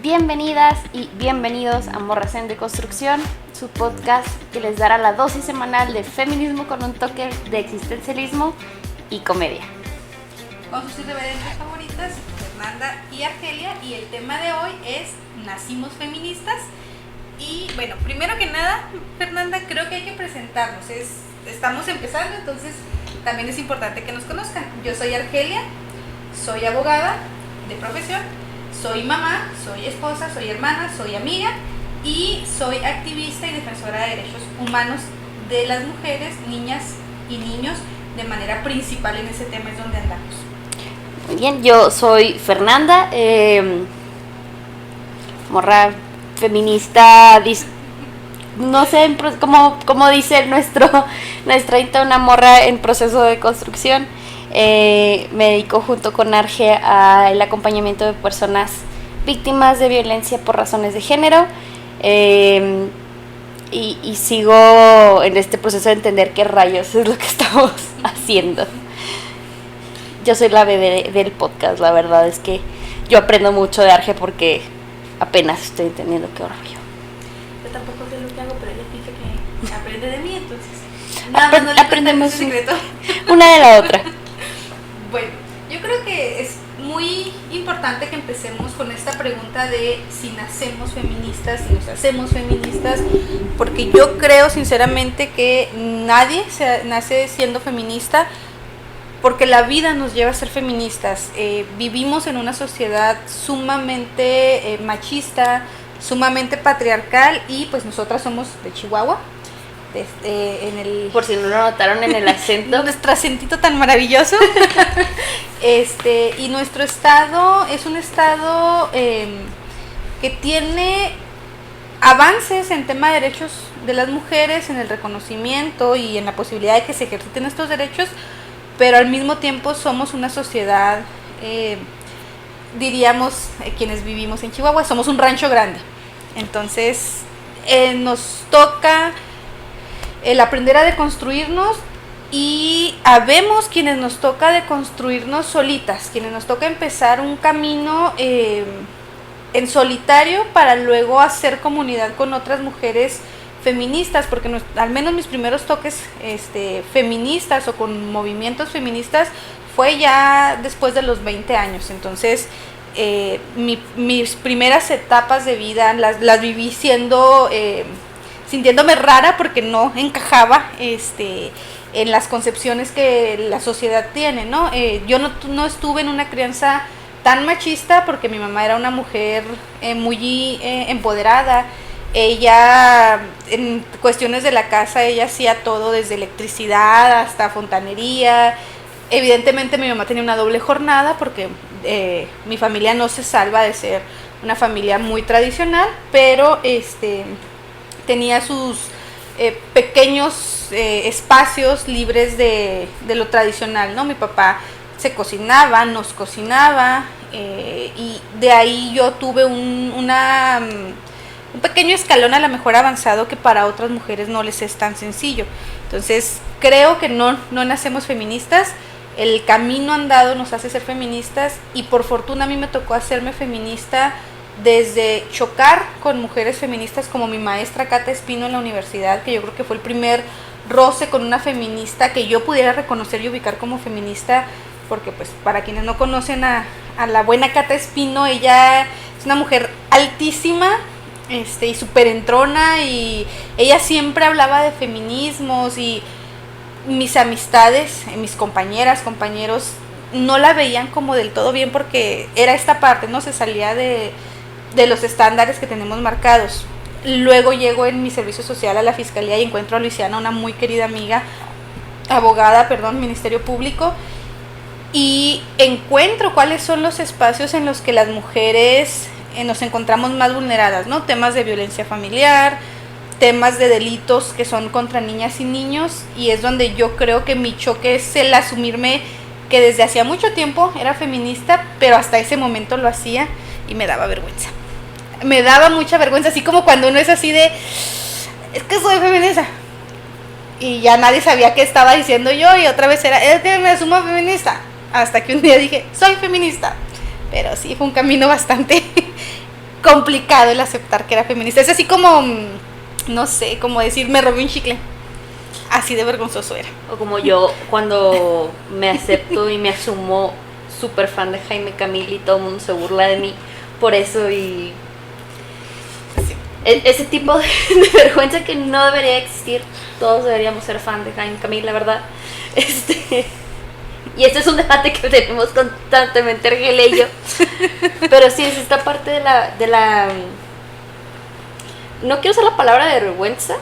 Bienvenidas y bienvenidos a Morras en Deconstrucción, su podcast que les dará la dosis semanal de feminismo con un toque de existencialismo y comedia. Con sus irreverentes favoritas, Fernanda y Argelia, y el tema de hoy es Nacimos Feministas. Y bueno, primero que nada, Fernanda, creo que hay que presentarnos. Estamos empezando, entonces también es importante que nos conozcan. Yo soy Argelia, soy abogada de profesión, soy mamá, soy esposa, soy hermana, soy amiga y soy activista y defensora de derechos humanos de las mujeres, niñas y niños. De manera principal en ese tema es donde andamos. Muy bien, yo soy Fernanda, morra feminista, no sé, como dice nuestra intro, una morra en proceso de construcción. Me dedico junto con Arge al acompañamiento de personas víctimas de violencia por razones de género, y sigo en este proceso de entender qué rayos es lo que estamos haciendo. Yo soy la bebé del podcast, la verdad es que yo aprendo mucho de Arge porque apenas estoy entendiendo qué rollo. Yo tampoco sé lo que hago, pero ella dice que aprende de mí, entonces aprendemos ese secreto. Una de la otra. Bueno, yo creo que es muy importante que empecemos con esta pregunta de si nacemos feministas, si nos hacemos feministas, porque yo creo sinceramente que nadie nace siendo feminista, porque la vida nos lleva a ser feministas. Vivimos en una sociedad sumamente machista, sumamente patriarcal, y pues nosotras somos de Chihuahua. Por si no lo notaron en el acento. Nuestro acentito tan maravilloso. Y nuestro estado es un estado que tiene avances en tema de derechos de las mujeres, en el reconocimiento y en la posibilidad de que se ejerciten estos derechos, pero al mismo tiempo somos una sociedad, diríamos, quienes vivimos en Chihuahua, somos un rancho grande. Entonces nos toca el aprender a deconstruirnos, y habemos quienes nos toca deconstruirnos solitas, quienes nos toca empezar un camino en solitario para luego hacer comunidad con otras mujeres feministas, porque al menos mis primeros toques feministas o con movimientos feministas fue ya después de los 20 años. Entonces mis primeras etapas de vida las viví sintiéndome rara porque no encajaba en las concepciones que la sociedad tiene, ¿no? Yo no estuve en una crianza tan machista porque mi mamá era una mujer muy empoderada. Ella, en cuestiones de la casa, ella hacía todo desde electricidad hasta fontanería. Evidentemente mi mamá tenía una doble jornada porque mi familia no se salva de ser una familia muy tradicional, pero tenía sus pequeños espacios libres de lo tradicional, ¿no? Mi papá nos cocinaba, y de ahí yo tuve un pequeño escalón a lo mejor avanzado que para otras mujeres no les es tan sencillo. Entonces creo que no nacemos feministas, el camino andado nos hace ser feministas, y por fortuna a mí me tocó hacerme feminista desde chocar con mujeres feministas como mi maestra Cata Espino en la universidad, que yo creo que fue el primer roce con una feminista que yo pudiera reconocer y ubicar como feminista, porque pues para quienes no conocen a la buena Cata Espino, ella es una mujer altísima y súper entrona, y ella siempre hablaba de feminismos, y mis amistades, mis compañeras, compañeros no la veían como del todo bien porque era esta parte, no se salía de los estándares que tenemos marcados. Luego llego en mi servicio social a la fiscalía y encuentro a Luisiana, una muy querida amiga, abogada, Ministerio Público, y encuentro cuáles son los espacios en los que las mujeres nos encontramos más vulneradas, ¿no? Temas de violencia familiar, temas de delitos que son contra niñas y niños, y es donde yo creo que mi choque es el asumirme que desde hacía mucho tiempo era feminista, pero hasta ese momento lo hacía y me daba vergüenza. Me daba mucha vergüenza, así como cuando uno es así de, es que soy feminista, y ya nadie sabía qué estaba diciendo yo, y otra vez era, es que me asumo feminista, hasta que un día dije, soy feminista. Pero sí, fue un camino bastante complicado el aceptar que era feminista. Es así como, no sé, como decir, me robé un chicle. Así de vergonzoso era. O como yo, cuando me acepto y me asumo súper fan de Jaime Camil y todo el mundo se burla de mí por eso y... Ese tipo de vergüenza que no debería existir. Todos deberíamos ser fan de Jaime Camil, la verdad. Y este es un debate que tenemos constantemente Argelia y yo. Pero sí, es esta parte de la no quiero usar la palabra de vergüenza,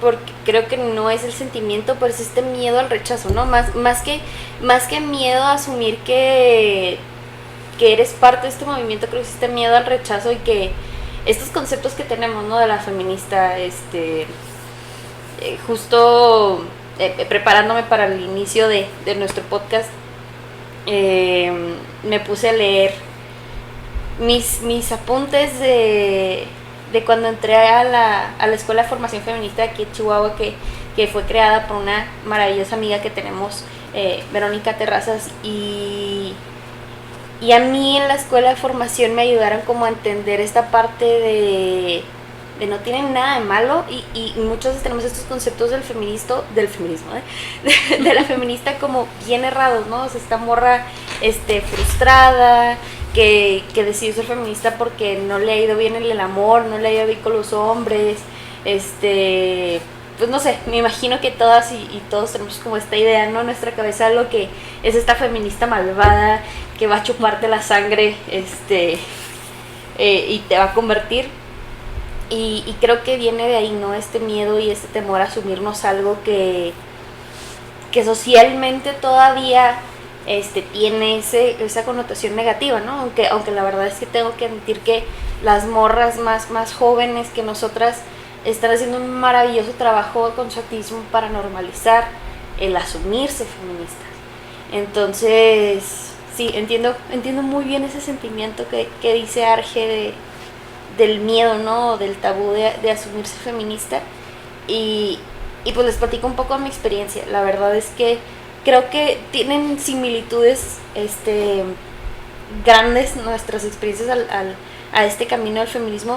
porque creo que no es el sentimiento, pero es este miedo al rechazo, ¿no? Más que miedo a asumir que eres parte de este movimiento, creo que es este miedo al rechazo y que estos conceptos que tenemos, ¿no? De la feminista, justo preparándome para el inicio de nuestro podcast, me puse a leer mis apuntes de cuando entré a la Escuela de Formación Feminista de aquí en Chihuahua, que fue creada por una maravillosa amiga que tenemos, Verónica Terrazas, y a mí en la Escuela de Formación me ayudaron como a entender esta parte de no tienen nada de malo y muchos tenemos estos conceptos del feminismo, de la feminista como bien errados, ¿no? O sea, esta morra frustrada, que decidió ser feminista porque no le ha ido bien en el amor, no le ha ido bien con los hombres, pues no sé, me imagino que todas y todos tenemos como esta idea, ¿no? En nuestra cabeza lo que es esta feminista malvada que va a chuparte la sangre, y te va a convertir. Y creo que viene de ahí, ¿no? Este miedo y este temor a asumirnos algo que socialmente todavía tiene esa connotación negativa, ¿no? Aunque la verdad es que tengo que admitir que las morras más jóvenes que nosotras están haciendo un maravilloso trabajo con su activismo para normalizar el asumirse feministas. Entonces, sí, entiendo muy bien ese sentimiento que dice Arge del miedo, ¿no? Del tabú de asumirse feminista. Y pues les platico un poco de mi experiencia. La verdad es que creo que tienen similitudes grandes nuestras experiencias a este camino del feminismo,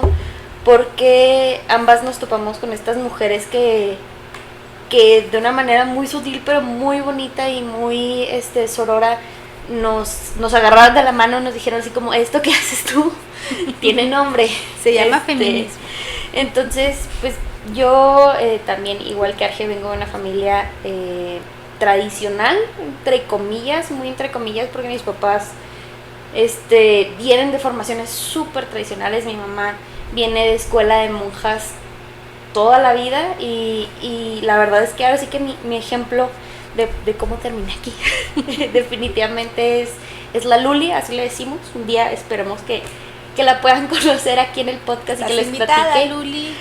porque ambas nos topamos con estas mujeres que de una manera muy sutil pero muy bonita y muy sorora nos agarraron de la mano y nos dijeron así como, esto que haces tú tiene nombre, se llama feminismo. Entonces pues yo también, igual que Arge, vengo de una familia tradicional, entre comillas, muy entre comillas, porque mis papás vienen de formaciones súper tradicionales. Mi mamá viene de escuela de monjas toda la vida y la verdad es que ahora sí que mi ejemplo de cómo terminé aquí definitivamente es la Luli, así le decimos. Un día esperemos que la puedan conocer aquí en el podcast. Estás y que les invitada, platique, Luli.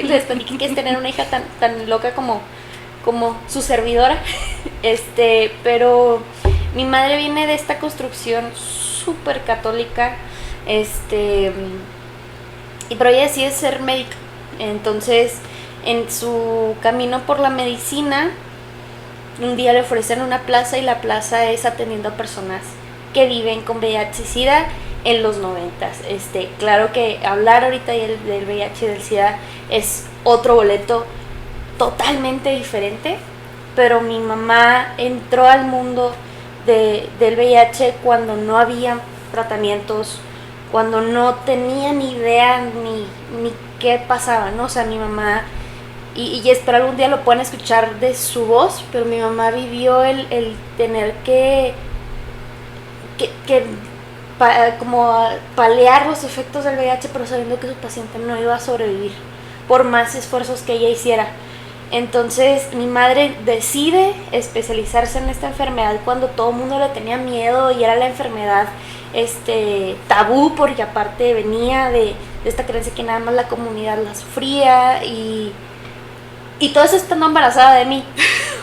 les platique que es tener una hija tan loca como su servidora. Pero mi madre viene de esta construcción súper católica, pero ella decide ser médica. Entonces, en su camino por la medicina, un día le ofrecen una plaza y la plaza es atendiendo a personas que viven con VIH y SIDA en los 90s. Claro que hablar ahorita del VIH y del SIDA es otro boleto totalmente diferente, pero mi mamá entró al mundo del VIH cuando no había tratamientos, cuando no tenía ni idea ni qué pasaba, ¿no? O sea, mi mamá, y espero algún día lo puedan escuchar de su voz, pero mi mamá vivió el tener que como paliar los efectos del VIH, pero sabiendo que su paciente no iba a sobrevivir por más esfuerzos que ella hiciera. Entonces mi madre decide especializarse en esta enfermedad cuando todo el mundo le tenía miedo y era la enfermedad tabú, porque aparte venía de esta creencia que nada más la comunidad la sufría y todo eso estando embarazada de mí.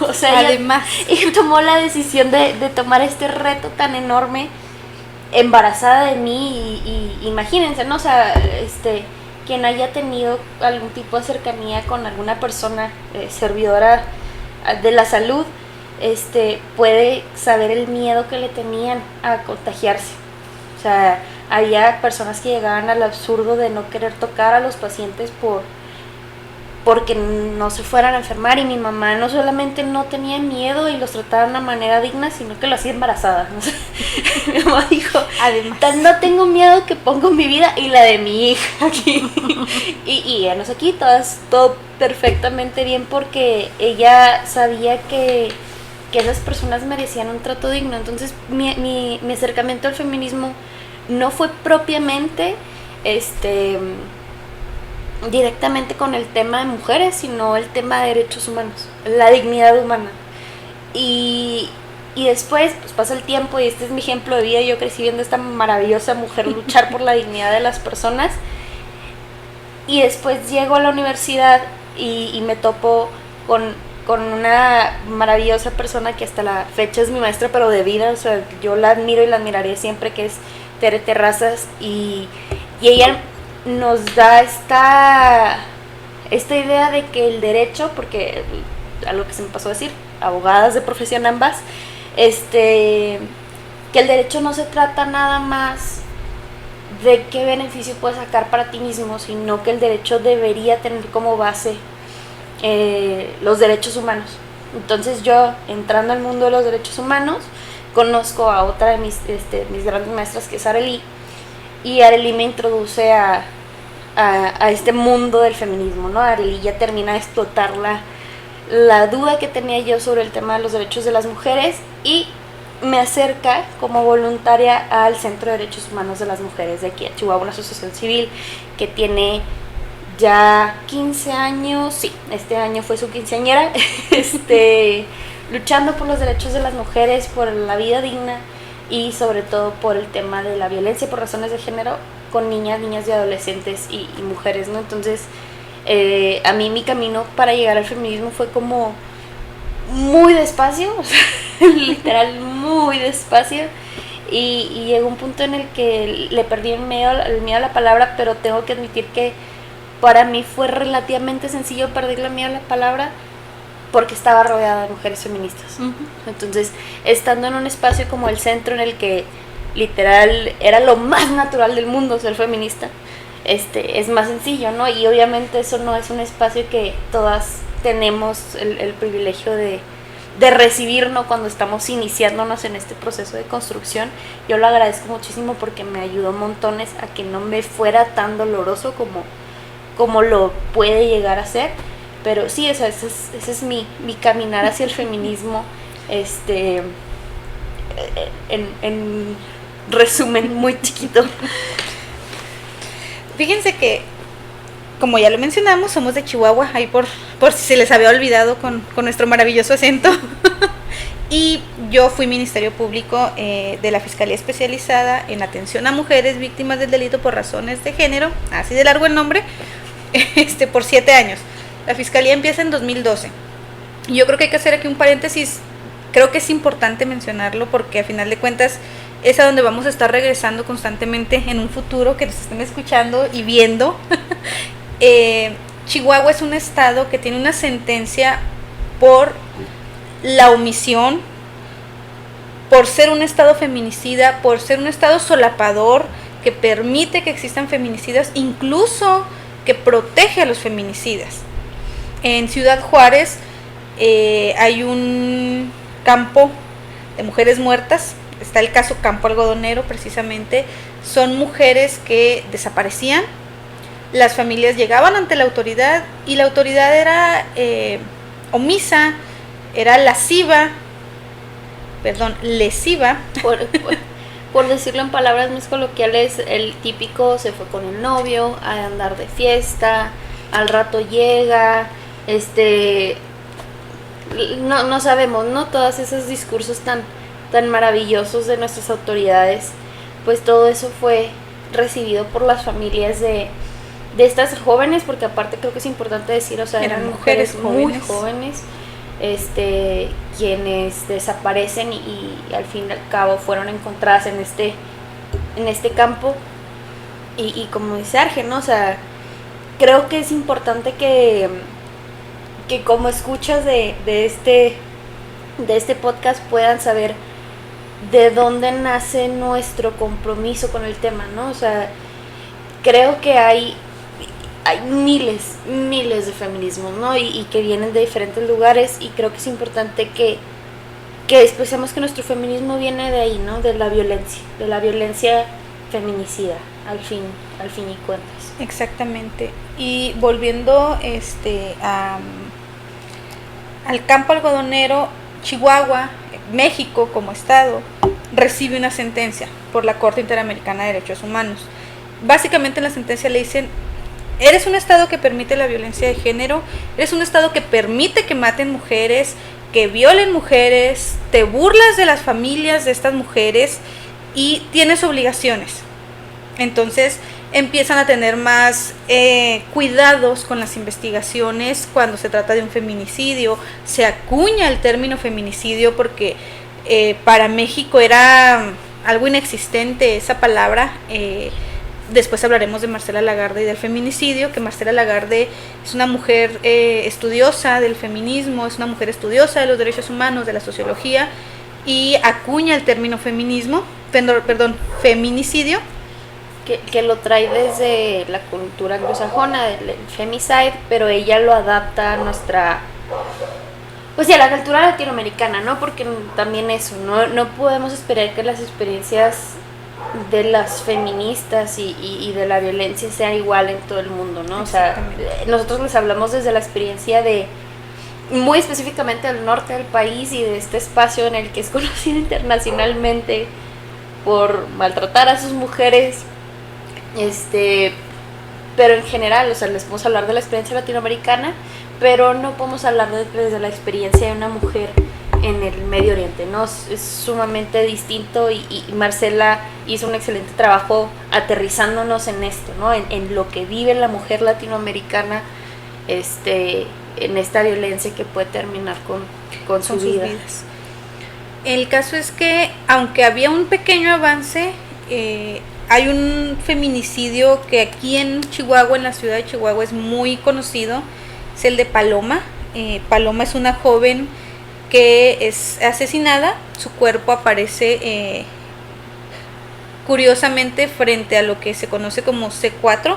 O sea, además ella tomó la decisión de tomar este reto tan enorme embarazada de mí y imagínense, ¿no? O sea, quien haya tenido algún tipo de cercanía con alguna persona servidora de la salud, puede saber el miedo que le tenían a contagiarse. O sea, había personas que llegaban al absurdo de no querer tocar a los pacientes porque no se fueran a enfermar, y mi mamá no solamente no tenía miedo y los trataba de una manera digna, sino que lo hacía embarazada. ¿No? Mi mamá dijo, además, no tengo miedo que pongo mi vida y la de mi hija aquí. y ya nos aquí, todo perfectamente bien, porque ella sabía que esas personas merecían un trato digno. Entonces mi acercamiento al feminismo no fue propiamente directamente con el tema de mujeres, sino el tema de derechos humanos, la dignidad humana. Y después pues pasa el tiempo, y este es mi ejemplo de vida. Yo crecí viendo a esta maravillosa mujer luchar por la dignidad de las personas, y después llego a la universidad y me topo con una maravillosa persona que hasta la fecha es mi maestra, pero de vida. O sea, yo la admiro y la admiraré siempre, que es Tere Terrazas, y ella nos da esta idea de que el derecho, porque algo que se me pasó a decir, abogadas de profesión ambas, que el derecho no se trata nada más de qué beneficio puedes sacar para ti mismo, sino que el derecho debería tener como base los derechos humanos. Entonces yo, entrando al mundo de los derechos humanos, conozco a otra de mis grandes maestras, que es Arely, y Arely me introduce a este mundo del feminismo, ¿no? Arely ya termina de explotar la duda que tenía yo sobre el tema de los derechos de las mujeres, y me acerca como voluntaria al Centro de Derechos Humanos de las Mujeres de aquí a Chihuahua, una asociación civil que tiene ya 15 años, sí, este año fue su quinceañera, luchando por los derechos de las mujeres, por la vida digna, y sobre todo por el tema de la violencia por razones de género con niñas y adolescentes y mujeres, ¿no? Entonces, a mí mi camino para llegar al feminismo fue como muy despacio, o sea, literal muy despacio, y llegó un punto en el que le perdí el miedo a la palabra, pero tengo que admitir que para mí fue relativamente sencillo perderle el miedo a la palabra, porque estaba rodeada de mujeres feministas. Uh-huh. Entonces, estando en un espacio como el centro, en el que literal era lo más natural del mundo ser feminista, es más sencillo, ¿no? Y obviamente eso no es un espacio que todas tenemos el privilegio de recibir, ¿no? Cuando estamos iniciándonos en este proceso de construcción. Yo lo agradezco muchísimo porque me ayudó montones a que no me fuera tan doloroso como lo puede llegar a ser. Pero sí, ese es mi caminar hacia el feminismo, en resumen muy chiquito. Fíjense que, como ya lo mencionamos, somos de Chihuahua, ahí por si se les había olvidado con nuestro maravilloso acento. Y yo fui Ministerio Público de la Fiscalía Especializada en Atención a Mujeres Víctimas del Delito por Razones de Género, así de largo el nombre, por 7 años. La Fiscalía empieza en 2012. Y yo creo que hay que hacer aquí un paréntesis. Creo que es importante mencionarlo porque a final de cuentas es a donde vamos a estar regresando constantemente en un futuro, que nos estén escuchando y viendo. Chihuahua es un estado que tiene una sentencia por la omisión, por ser un estado feminicida, por ser un estado solapador que permite que existan feminicidas, incluso que protege a los feminicidas. En Ciudad Juárez hay un campo de mujeres muertas, está el caso Campo Algodonero precisamente. Son mujeres que desaparecían, las familias llegaban ante la autoridad y la autoridad era omisa, era lesiva. Por decirlo en palabras más coloquiales, el típico se fue con el novio a andar de fiesta, al rato llega, no sabemos, ¿no? Todos esos discursos tan maravillosos de nuestras autoridades, pues todo eso fue recibido por las familias de estas jóvenes, porque aparte creo que es importante decir, o sea, eran mujeres muy jóvenes, quienes desaparecen y al fin y al cabo fueron encontradas en este campo, y como dice Arge, ¿no? O sea, creo que es importante que como escuchas de este podcast puedan saber de dónde nace nuestro compromiso con el tema, ¿no? O sea, creo que hay miles de feminismos, ¿no? Y que vienen de diferentes lugares, y creo que es importante que expresemos que nuestro feminismo viene de ahí, ¿no? De la violencia feminicida, al fin y cuentas. Exactamente. Y volviendo al campo algodonero, Chihuahua, México como estado, recibe una sentencia por la Corte Interamericana de Derechos Humanos. Básicamente en la sentencia le dicen: eres un estado que permite la violencia de género, eres un estado que permite que maten mujeres, que violen mujeres, te burlas de las familias de estas mujeres y tienes obligaciones. Entonces empiezan a tener más cuidados con las investigaciones cuando se trata de un feminicidio. Se acuña el término feminicidio porque para México era algo inexistente esa palabra. Después hablaremos de Marcela Lagarde y del feminicidio, que Marcela Lagarde es una mujer estudiosa del feminismo, es una mujer estudiosa de los derechos humanos, de la sociología, y acuña el término feminicidio. Que lo trae desde la cultura anglosajona, del femicide, pero ella lo adapta a nuestra, pues, a la cultura latinoamericana, ¿no? Porque también eso, no podemos esperar que las experiencias de las feministas y de la violencia sea igual en todo el mundo, ¿no? O sea, nosotros les hablamos desde la experiencia de, muy específicamente del norte del país y de este espacio en el que es conocido internacionalmente por maltratar a sus mujeres, pero en general, o sea, les podemos hablar de la experiencia latinoamericana, pero no podemos hablar desde la experiencia de una mujer en el Medio Oriente, ¿no? Es sumamente distinto, y Marcela hizo un excelente trabajo aterrizándonos en esto, ¿no? En lo que vive la mujer latinoamericana, en esta violencia que puede terminar con sus vidas. El caso es que, aunque había un pequeño avance, hay un feminicidio que aquí en Chihuahua, en la ciudad de Chihuahua, es muy conocido, es el de Paloma. Paloma es una joven que es asesinada. Su cuerpo aparece curiosamente frente a lo que se conoce como C4,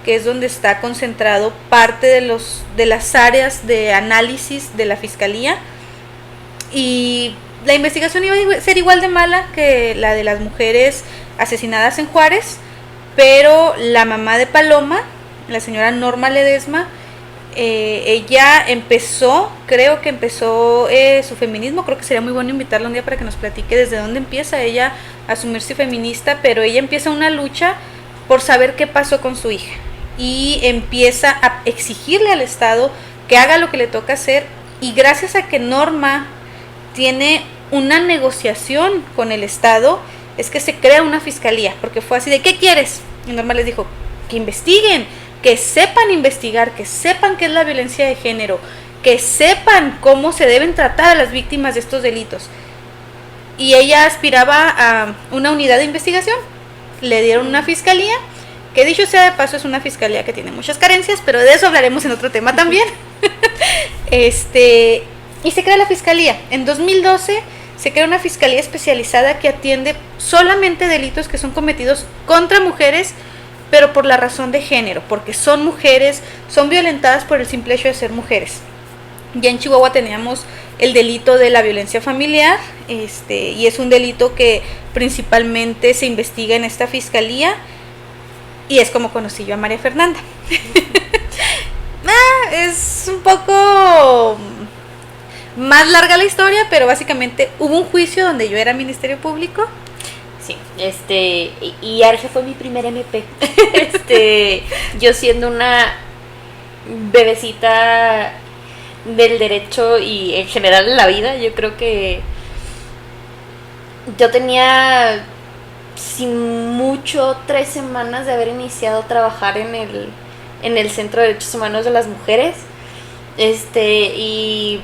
que es donde está concentrado parte de las áreas de análisis de la fiscalía, y la investigación iba a ser igual de mala que la de las mujeres asesinadas en Juárez, pero la mamá de Paloma, la señora Norma Ledesma, ella creo que empezó su feminismo. Creo que sería muy bueno invitarla un día para que nos platique desde dónde empieza ella a asumirse feminista, pero ella empieza una lucha por saber qué pasó con su hija y empieza a exigirle al Estado que haga lo que le toca hacer, y gracias a que Norma tiene una negociación con el Estado es que se crea una fiscalía, porque fue así de: ¿qué quieres? Y Norma les dijo: que investiguen, que sepan investigar, que sepan qué es la violencia de género, que sepan cómo se deben tratar a las víctimas de estos delitos. Y ella aspiraba a una unidad de investigación. Le dieron una fiscalía, que dicho sea de paso es una fiscalía que tiene muchas carencias, pero de eso hablaremos en otro tema también. Y se crea la fiscalía. En 2012 se crea una fiscalía especializada que atiende solamente delitos que son cometidos contra mujeres, pero por la razón de género, porque son mujeres, son violentadas por el simple hecho de ser mujeres. Ya en Chihuahua teníamos el delito de la violencia familiar, y es un delito que principalmente se investiga en esta fiscalía, y es como conocí yo a María Fernanda. Es un poco más larga la historia, pero básicamente hubo un juicio donde yo era Ministerio Público. Sí, y Arge fue mi primer MP. Yo siendo una bebecita del derecho y en general en la vida, yo creo que yo tenía, sin mucho, 3 semanas de haber iniciado a trabajar en el Centro de Derechos Humanos de las Mujeres, y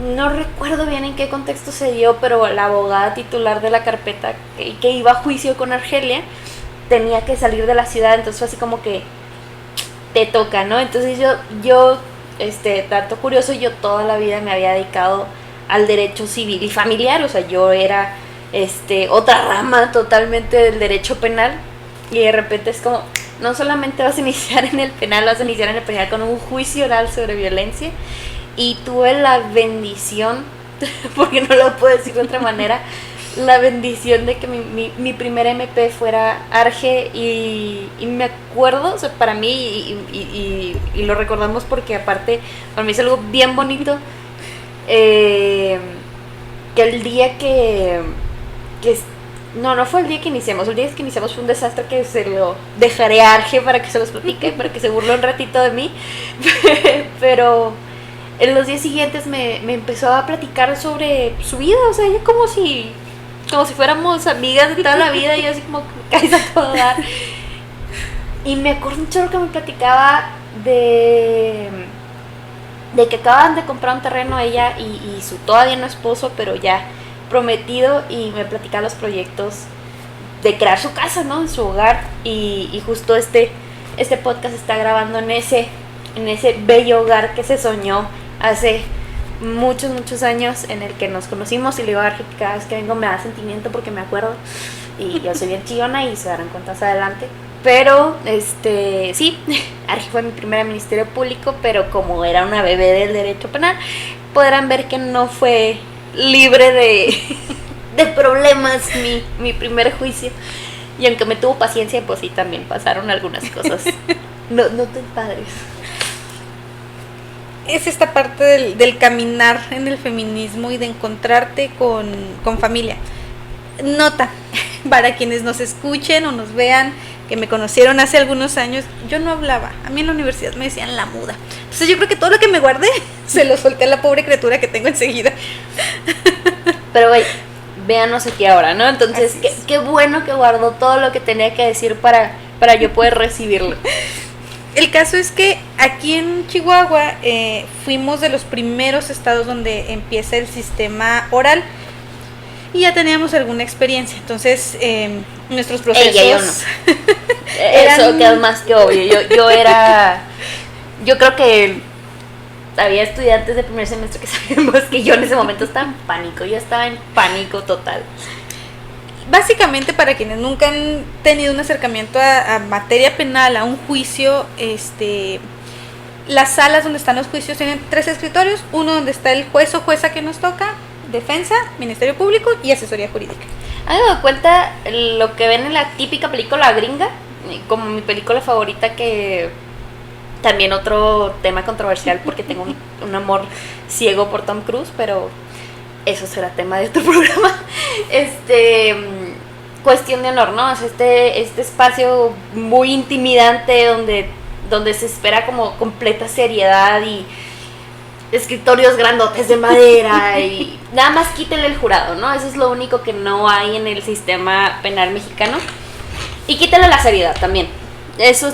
no recuerdo bien en qué contexto se dio, pero la abogada titular de la carpeta que iba a juicio con Argelia tenía que salir de la ciudad, entonces fue así como que te toca, ¿no? Entonces yo dato curioso, yo toda la vida me había dedicado al derecho civil y familiar, o sea, yo era otra rama totalmente del derecho penal, y de repente es como, no solamente vas a iniciar en el penal, vas a iniciar en el penal con un juicio oral sobre violencia, y tuve la bendición, porque no lo puedo decir de otra manera, la bendición de que mi primer MP fuera Arge, y me acuerdo, o sea, para mí, y lo recordamos porque aparte, para mí es algo bien bonito, que el día no fue el día que iniciamos, el día que iniciamos fue un desastre que se lo dejaré a Arge para que se los platique, para que se burle un ratito de mí, pero en los días siguientes me empezó a platicar sobre su vida, o sea, ella como si fuéramos amigas de toda la vida, y yo así como caes a todo dar. Y me acuerdo un chorro que me platicaba de que acaban de comprar un terreno ella y su todavía no esposo, pero ya prometido, y me platicaba los proyectos de crear su casa, ¿no? En su hogar, y justo este podcast está grabando en ese bello hogar que se soñó hace muchos años, en el que nos conocimos, y le digo a Arge que cada vez que vengo me da sentimiento porque me acuerdo, y yo soy bien chillona y se darán cuenta más adelante, pero sí, Arge fue mi primera ministerio público, pero como era una bebé del derecho penal, podrán ver que no fue libre de problemas mi primer juicio, y aunque me tuvo paciencia, pues sí, también pasaron algunas cosas no tan padres. Es esta parte del caminar en el feminismo y de encontrarte con familia. Nota, para quienes nos escuchen o nos vean, que me conocieron hace algunos años, yo no hablaba. A mí en la universidad me decían la muda. Entonces yo creo que todo lo que me guardé se lo solté a la pobre criatura que tengo enseguida. Pero güey, véanos aquí ahora, ¿no? Entonces, qué bueno que guardó todo lo que tenía que decir para yo poder recibirlo. El caso es que aquí en Chihuahua fuimos de los primeros estados donde empieza el sistema oral, y ya teníamos alguna experiencia. Entonces nuestros procesos yo no. Eso queda más que obvio. Yo creo que había estudiantes de primer semestre que sabíamos que yo en ese momento estaba en pánico. Yo estaba en pánico total. Básicamente, para quienes nunca han tenido un acercamiento a materia penal, a un juicio, las salas donde están los juicios tienen 3 escritorios: uno donde está el juez o jueza que nos toca, defensa, ministerio público y asesoría jurídica. ¿Han dado cuenta lo que ven en la típica película gringa? Como mi película favorita, que también otro tema controversial porque tengo un amor ciego por Tom Cruise, pero eso será tema de otro programa. Cuestión de honor, ¿no? Es este espacio muy intimidante donde se espera como completa seriedad y escritorios grandotes de madera y nada más quítenle el jurado, ¿no? Eso es lo único que no hay en el sistema penal mexicano, y quítenle la seriedad también. Eso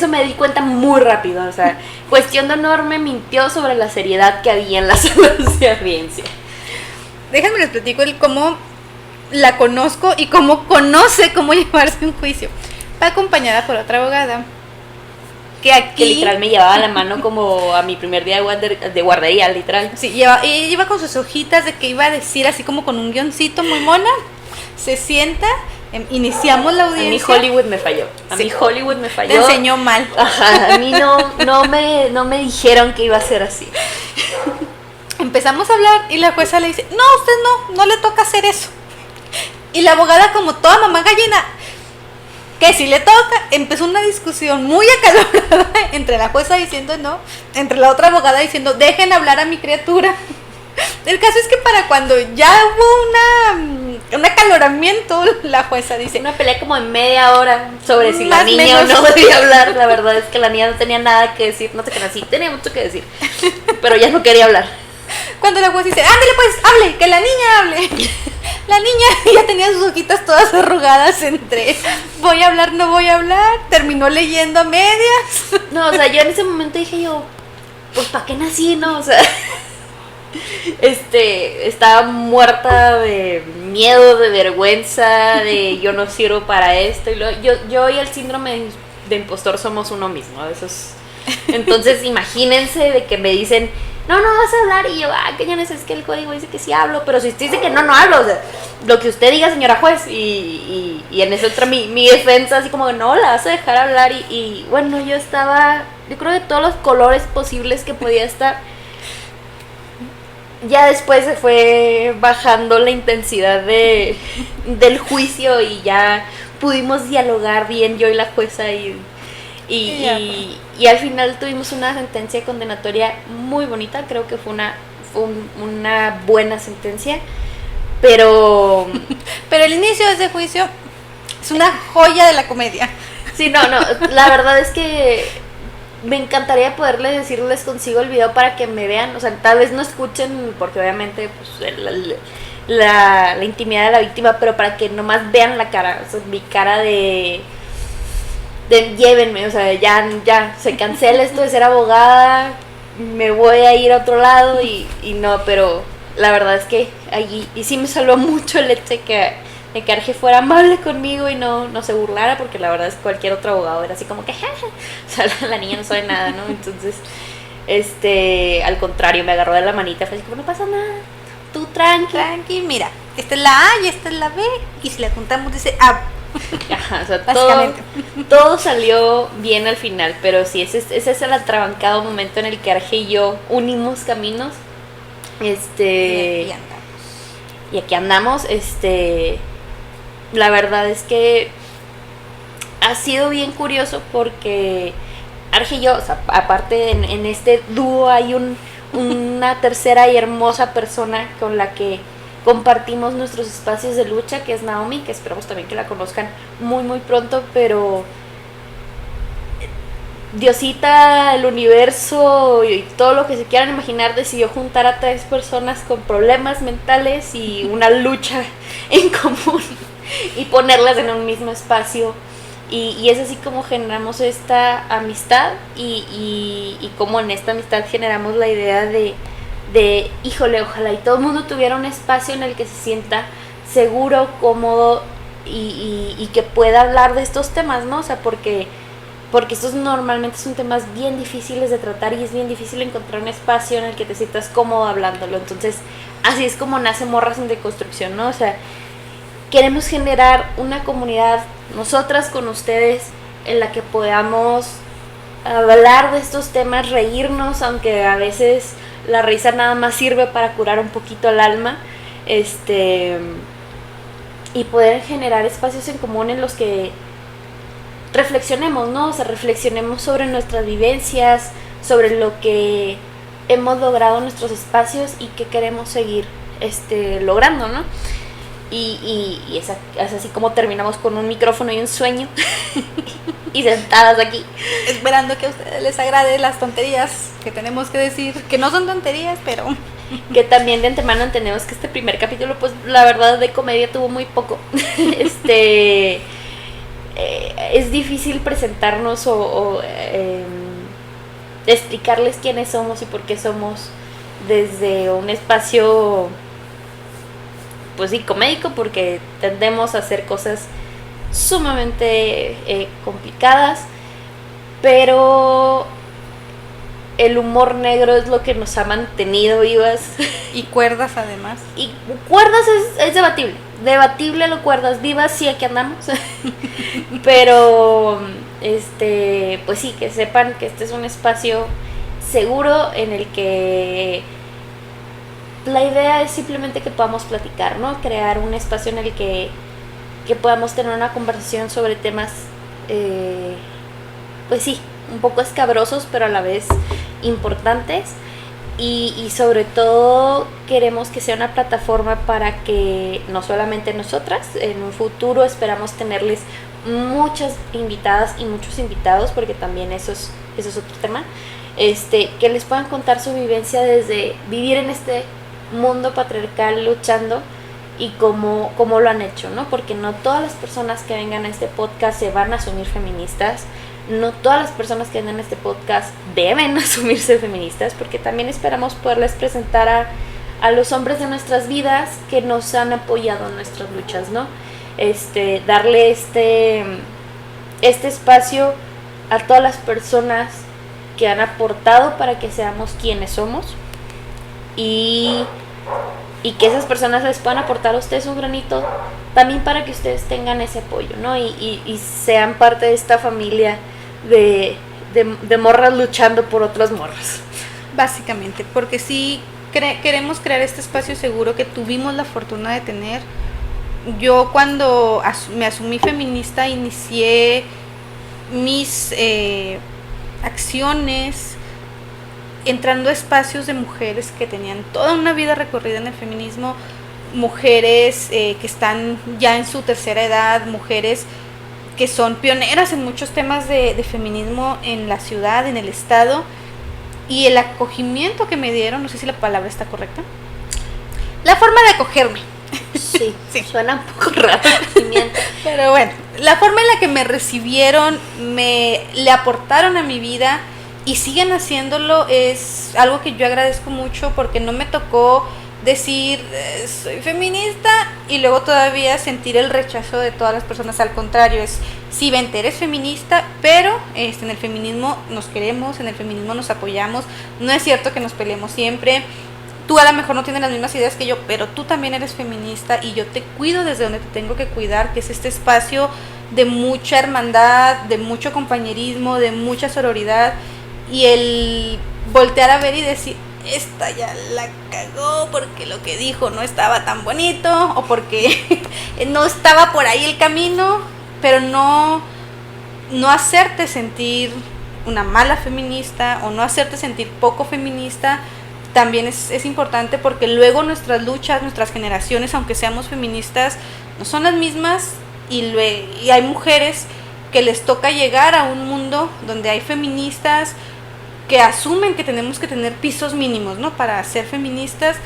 me di cuenta muy rápido. O sea, Cuestión de honor me mintió sobre la seriedad que había en las salas de audiencia. Déjenme les platico cómo la conozco y cómo conoce cómo llevarse un juicio. Va acompañada por otra abogada que literal me llevaba la mano como a mi primer día de guardería, literal. Sí, iba con sus hojitas de que iba a decir, así como con un guioncito muy mona. Se sienta, iniciamos la audiencia. A mí Hollywood me falló. Te enseñó mal. Ajá, a mí no me dijeron que iba a ser así. Empezamos a hablar y la jueza le dice: no, usted no le toca hacer eso. Y la abogada, como toda mamá gallina, que si le toca, empezó una discusión muy acalorada entre la jueza diciendo no, entre la otra abogada diciendo dejen hablar a mi criatura. El caso es que para cuando ya hubo un acaloramiento, la jueza dice, una pelea como de media hora sobre si la niña o no debía hablar. La verdad es que la niña no tenía nada que decir, no sé qué, sí tenía mucho que decir, pero ya no quería hablar. Cuando la jueza dice, ándale pues, hable, que la niña hable. La niña ya tenía sus hojitas todas arrugadas entre voy a hablar, no voy a hablar. Terminó leyendo a medias. No, o sea, yo en ese momento dije yo, pues ¿para qué nací, no? O sea, estaba muerta de miedo, de vergüenza, de yo no sirvo para esto. Y yo y el síndrome de impostor somos uno mismo. Entonces imagínense de que me dicen, no vas a hablar. Y yo, cañones, es que el código dice que sí hablo, pero si usted dice que no hablo, o sea, lo que usted diga, señora juez. Y en eso entra mi defensa, así como que no, la vas a dejar hablar. Y bueno, yo creo que todos los colores posibles que podía estar. Ya después se fue bajando la intensidad del juicio y ya pudimos dialogar bien yo y la jueza y al final tuvimos una sentencia condenatoria muy bonita. Creo que fue una buena sentencia, pero el inicio de ese juicio es una joya de la comedia. Sí, no, la verdad es que me encantaría decirles consigo el video para que me vean, o sea, tal vez no escuchen porque obviamente pues la intimidad de la víctima, pero para que nomás vean la cara, o sea, mi cara de llévenme, o sea, ya se cancela esto de ser abogada, me voy a ir a otro lado y no, pero la verdad es que allí y sí me salvó mucho el hecho de que Arge fuera amable conmigo y no se burlara, porque la verdad es que cualquier otro abogado era así como que o sea, la niña no sabe nada, ¿no? Entonces, al contrario, me agarró de la manita, fue así como, no pasa nada, tú tranqui, mira, esta es la A y esta es la B, y si la juntamos dice A. Ajá, o sea, todo salió bien al final, pero sí, ese es el atrabancado momento en el que Arge y yo unimos caminos, y aquí andamos, la verdad es que ha sido bien curioso porque Arge y yo, o sea, aparte en este dúo hay una tercera y hermosa persona con la que compartimos nuestros espacios de lucha, que es Naomi, que esperamos también que la conozcan muy muy pronto, pero Diosita, el universo y todo lo que se quieran imaginar decidió juntar a 3 personas con problemas mentales y una lucha en común y ponerlas en un mismo espacio y es así como generamos esta amistad y como en esta amistad generamos la idea de híjole, ojalá y todo el mundo tuviera un espacio en el que se sienta seguro, cómodo y que pueda hablar de estos temas, ¿no? O sea, porque estos normalmente son temas bien difíciles de tratar y es bien difícil encontrar un espacio en el que te sientas cómodo hablándolo. Entonces, así es como nace Morras en Deconstrucción, ¿no? O sea, queremos generar una comunidad, nosotras con ustedes, en la que podamos hablar de estos temas, reírnos, aunque a veces la risa nada más sirve para curar un poquito el alma, y poder generar espacios en común en los que reflexionemos, ¿no? O sea, reflexionemos sobre nuestras vivencias, sobre lo que hemos logrado en nuestros espacios y que queremos seguir logrando, ¿no? Y es así como terminamos con un micrófono y un sueño y sentadas aquí esperando que a ustedes les agrade las tonterías que tenemos que decir, que no son tonterías, pero que también de antemano entendemos que este primer capítulo, pues la verdad de comedia tuvo muy poco. Es difícil presentarnos o explicarles quiénes somos y por qué somos desde un espacio, pues sí, comédico, porque tendemos a hacer cosas sumamente complicadas, pero el humor negro es lo que nos ha mantenido vivas. Y cuerdas además. Y cuerdas es debatible lo cuerdas vivas, sí, aquí andamos. Pero pues sí, que sepan que este es un espacio seguro en el que la idea es simplemente que podamos platicar, ¿no? Crear un espacio en el que podamos tener una conversación sobre temas pues sí, un poco escabrosos, pero a la vez importantes. Y sobre todo queremos que sea una plataforma para que no solamente nosotras, en un futuro esperamos tenerles muchas invitadas y muchos invitados, porque también eso es otro tema, que les puedan contar su vivencia desde vivir en este mundo patriarcal luchando y cómo lo han hecho, ¿no? Porque no todas las personas que vengan a este podcast se van a asumir feministas, no todas las personas que vengan a este podcast deben asumirse feministas, porque también esperamos poderles presentar a los hombres de nuestras vidas que nos han apoyado en nuestras luchas, ¿no? Darle este espacio a todas las personas que han aportado para que seamos quienes somos, y, y que esas personas les puedan aportar a ustedes un granito también para que ustedes tengan ese apoyo, ¿no? Y sean parte de esta familia de morras luchando por otras morras. Básicamente, porque sí queremos crear este espacio seguro que tuvimos la fortuna de tener. Yo cuando me asumí feminista inicié mis acciones entrando a espacios de mujeres que tenían toda una vida recorrida en el feminismo, mujeres que están ya en su tercera edad, mujeres que son pioneras en muchos temas de feminismo en la ciudad, en el estado, y el acogimiento que me dieron, no sé si la palabra está correcta, la forma de acogerme. Sí, sí. Suena un poco raro el acogimiento. Pero bueno, la forma en la que me recibieron, le aportaron a mi vida y siguen haciéndolo es algo que yo agradezco mucho, porque no me tocó decir soy feminista y luego todavía sentir el rechazo de todas las personas. Al contrario, es sí, vente, eres feminista, pero en el feminismo nos queremos, en el feminismo nos apoyamos. No es cierto que nos peleemos siempre. Tú a lo mejor no tienes las mismas ideas que yo, pero tú también eres feminista y yo te cuido desde donde te tengo que cuidar, que es este espacio de mucha hermandad, de mucho compañerismo, de mucha sororidad, y el voltear a ver y decir, esta ya la cagó porque lo que dijo no estaba tan bonito o porque no estaba por ahí el camino, pero no hacerte sentir una mala feminista o no hacerte sentir poco feminista. También es importante, porque luego nuestras luchas, nuestras generaciones, aunque seamos feministas, no son las mismas, y hay mujeres que les toca llegar a un mundo donde hay feministas que asumen que tenemos que tener pisos mínimos, ¿no?, para ser feministas,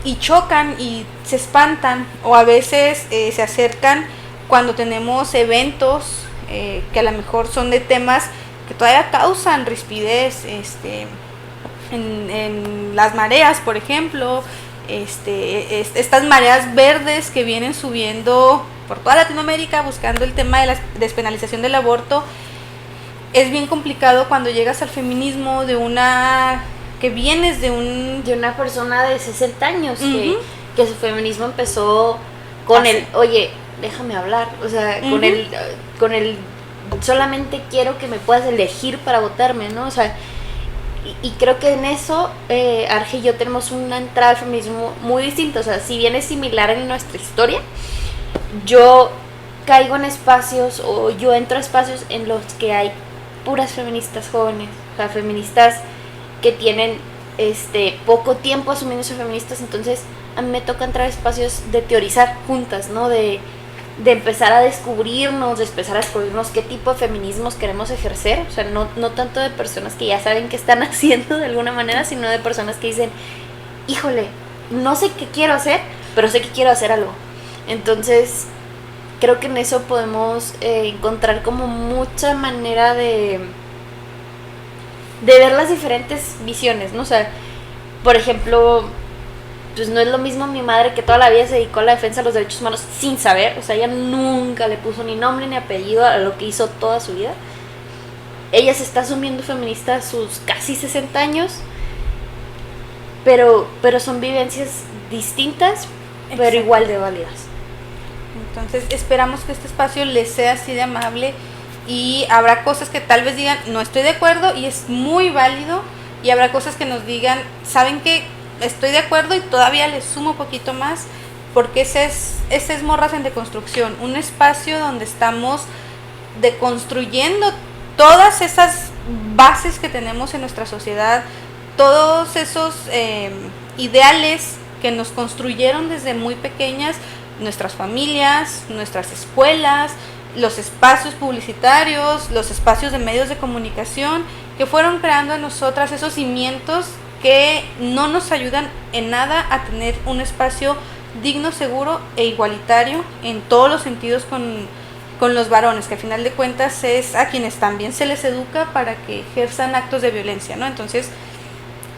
y chocan y se espantan, o a veces se acercan cuando tenemos eventos que a lo mejor son de temas que todavía causan rispidez, en las mareas, por ejemplo, estas mareas verdes que vienen subiendo por toda Latinoamérica buscando el tema de la despenalización del aborto. Es bien complicado cuando llegas al feminismo que vienes de una persona de 60 años, uh-huh, que su feminismo empezó con el, oye, déjame hablar, o sea, uh-huh, con el solamente quiero que me puedas elegir para votarme, ¿no? O sea, y creo que en eso Arge y yo tenemos una entrada al feminismo muy distinta. O sea, si bien es similar en nuestra historia, yo caigo en espacios, o yo entro a espacios en los que hay puras feministas jóvenes, o sea, feministas que tienen poco tiempo asumiéndose feministas. Entonces a mí me toca entrar a espacios de teorizar juntas, ¿no? De empezar a descubrirnos, qué tipo de feminismos queremos ejercer. O sea, no tanto de personas que ya saben qué están haciendo de alguna manera, sino de personas que dicen, híjole, no sé qué quiero hacer, pero sé que quiero hacer algo. Entonces, creo que en eso podemos encontrar como mucha manera de ver las diferentes visiones, ¿no? O sea, por ejemplo, pues no es lo mismo mi madre, que toda la vida se dedicó a la defensa de los derechos humanos sin saber. O sea, ella nunca le puso ni nombre ni apellido a lo que hizo toda su vida. Ella se está asumiendo feminista a sus casi 60 años, pero son vivencias distintas, pero exacto, igual de válidas. Entonces esperamos que este espacio les sea así de amable, y habrá cosas que tal vez digan no estoy de acuerdo, y es muy válido, y habrá cosas que nos digan, ¿saben qué? Estoy de acuerdo, y todavía les sumo un poquito más, porque ese es Morras en Deconstrucción, un espacio donde estamos deconstruyendo todas esas bases que tenemos en nuestra sociedad, todos esos ideales que nos construyeron desde muy pequeñas, nuestras familias, nuestras escuelas, los espacios publicitarios, los espacios de medios de comunicación, que fueron creando en nosotras esos cimientos que no nos ayudan en nada a tener un espacio digno, seguro e igualitario en todos los sentidos con los varones, que al final de cuentas es a quienes también se les educa para que ejerzan actos de violencia, ¿no? Entonces,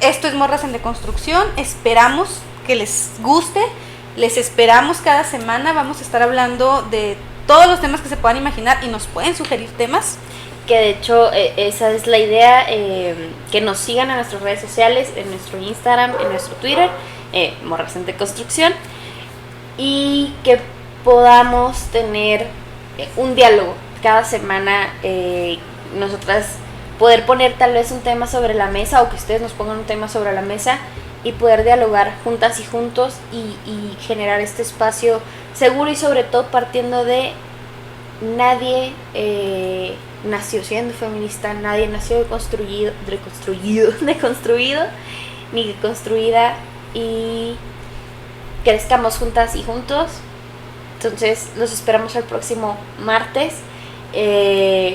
esto es Morras en Deconstrucción. Esperamos que les guste, les esperamos cada semana. Vamos a estar hablando de todos los temas que se puedan imaginar, y nos pueden sugerir temas. que de hecho esa es la idea, que nos sigan en nuestras redes sociales, en nuestro Instagram, en nuestro Twitter, Morras en Deconstrucción, y que podamos tener un diálogo cada semana, nosotras poder poner tal vez un tema sobre la mesa, o que ustedes nos pongan un tema sobre la mesa y poder dialogar juntas y juntos y generar este espacio seguro, y sobre todo partiendo de nadie nació siendo feminista, nadie nació deconstruido ni deconstruida, y crezcamos juntas y juntos. Entonces los esperamos el próximo martes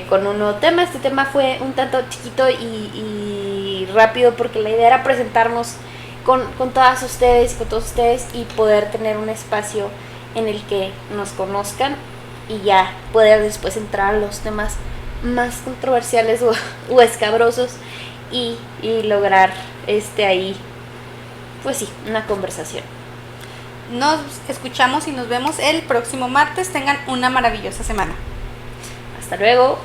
con un nuevo tema. Este tema fue un tanto chiquito y rápido, porque la idea era presentarnos con todas ustedes y con todos ustedes, y poder tener un espacio en el que nos conozcan, y ya poder después entrar a los temas más controversiales o escabrosos, y lograr ahí, pues sí, una conversación. Nos escuchamos y nos vemos el próximo martes. Tengan una maravillosa semana. Hasta luego.